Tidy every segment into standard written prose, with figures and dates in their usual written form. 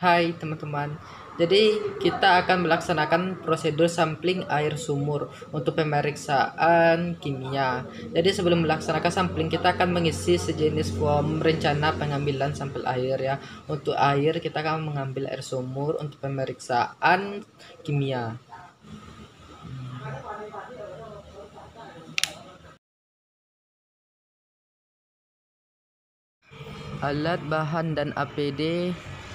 Hai teman-teman, jadi kita akan melaksanakan prosedur sampling air sumur untuk pemeriksaan kimia. Jadi sebelum melaksanakan sampling kita akan mengisi sejenis form rencana pengambilan sampel air ya. Untuk air kita akan mengambil air sumur untuk pemeriksaan kimia. Alat bahan dan APD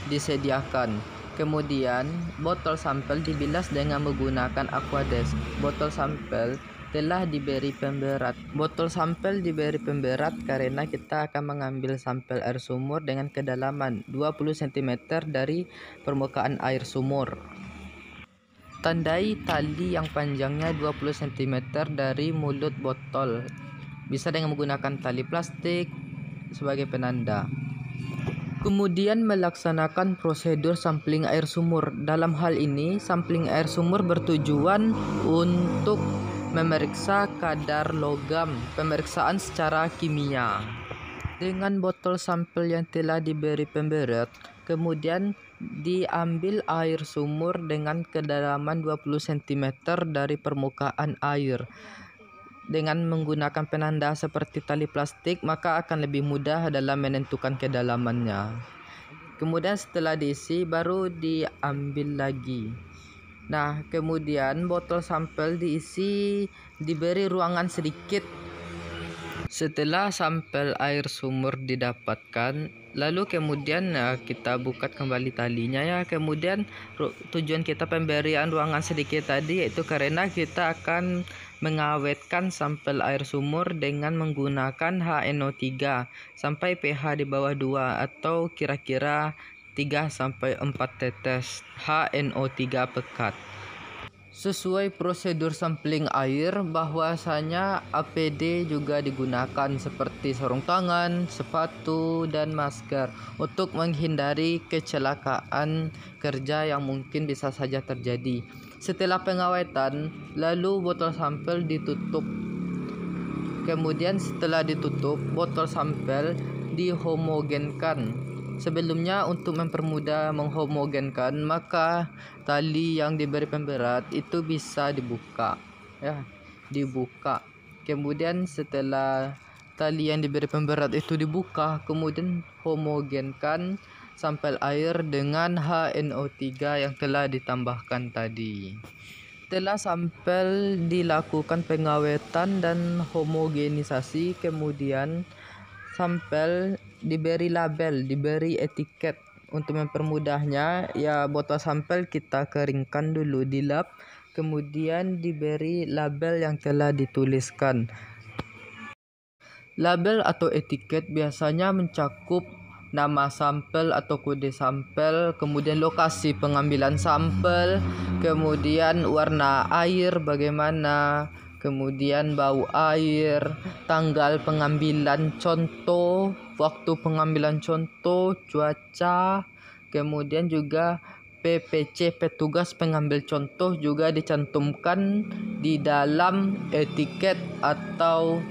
disediakan. Kemudian, botol sampel dibilas dengan menggunakan Aquadesk. Botol sampel telah diberi pemberat. Botol sampel diberi pemberat karena kita akan mengambil sampel air sumur dengan kedalaman 20 cm dari permukaan air sumur. Tandai tali yang panjangnya 20 cm dari mulut botol. Bisa dengan menggunakan tali plastik sebagai penanda. Kemudian melaksanakan prosedur sampling air sumur. Dalam hal ini, sampling air sumur bertujuan untuk memeriksa kadar logam, pemeriksaan secara kimia. Dengan botol sampel yang telah diberi pemberat, kemudian diambil air sumur dengan kedalaman 20 cm dari permukaan air. Dengan menggunakan penanda seperti tali plastik, maka akan lebih mudah dalam menentukan kedalamannya. Kemudian setelah diisi baru diambil lagi. Nah, kemudian botol sampel diberi ruangan sedikit. Setelah sampel air sumur didapatkan, lalu kemudian kita buka kembali talinya ya. Kemudian tujuan kita pemberian ruangan sedikit tadi yaitu karena kita akan mengawetkan sampel air sumur dengan menggunakan HNO3 sampai pH di bawah 2 atau kira-kira 3-4 tetes HNO3 pekat. Sesuai prosedur sampling air, bahwasanya APD juga digunakan seperti sarung tangan, sepatu, dan masker untuk menghindari kecelakaan kerja yang mungkin bisa saja terjadi. Setelah pengawetan, lalu botol sampel ditutup. Kemudian setelah ditutup, botol sampel dihomogenkan. Sebelumnya untuk mempermudah menghomogenkan, maka tali yang diberi pemberat itu bisa dibuka ya, dibuka. Kemudian setelah tali yang diberi pemberat itu dibuka, kemudian homogenkan sampel air dengan HNO3 yang telah ditambahkan tadi. Setelah sampel dilakukan pengawetan dan homogenisasi, kemudian sampel diberi label, diberi etiket. Untuk mempermudahnya, ya botol sampel kita keringkan dulu di lap, kemudian diberi label yang telah dituliskan. Label atau etiket biasanya mencakup nama sampel atau kode sampel, kemudian lokasi pengambilan sampel, kemudian warna air bagaimana, kemudian bau air, tanggal pengambilan contoh, waktu pengambilan contoh, cuaca, kemudian juga PPC petugas pengambil contoh juga dicantumkan di dalam etiket atau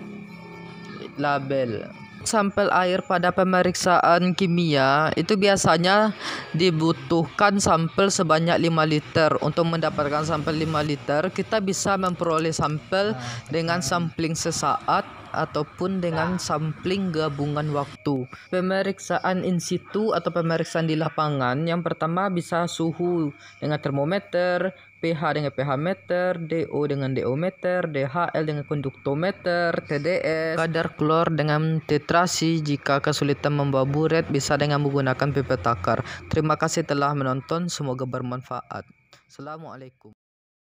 label. Sampel air pada pemeriksaan kimia itu biasanya dibutuhkan sampel sebanyak 5 liter. Untuk mendapatkan sampel 5 liter, kita bisa memperoleh sampel dengan sampling sesaat ataupun dengan sampling gabungan waktu. Pemeriksaan in situ atau pemeriksaan di lapangan, yang pertama bisa suhu dengan termometer, pH dengan pH meter, DO dengan DO meter, DHL dengan konduktometer, TDS, kadar klor dengan tetrasi. Jika kesulitan membawa buret, bisa dengan menggunakan pipet takar. Terima kasih telah menonton, semoga bermanfaat. Assalamualaikum.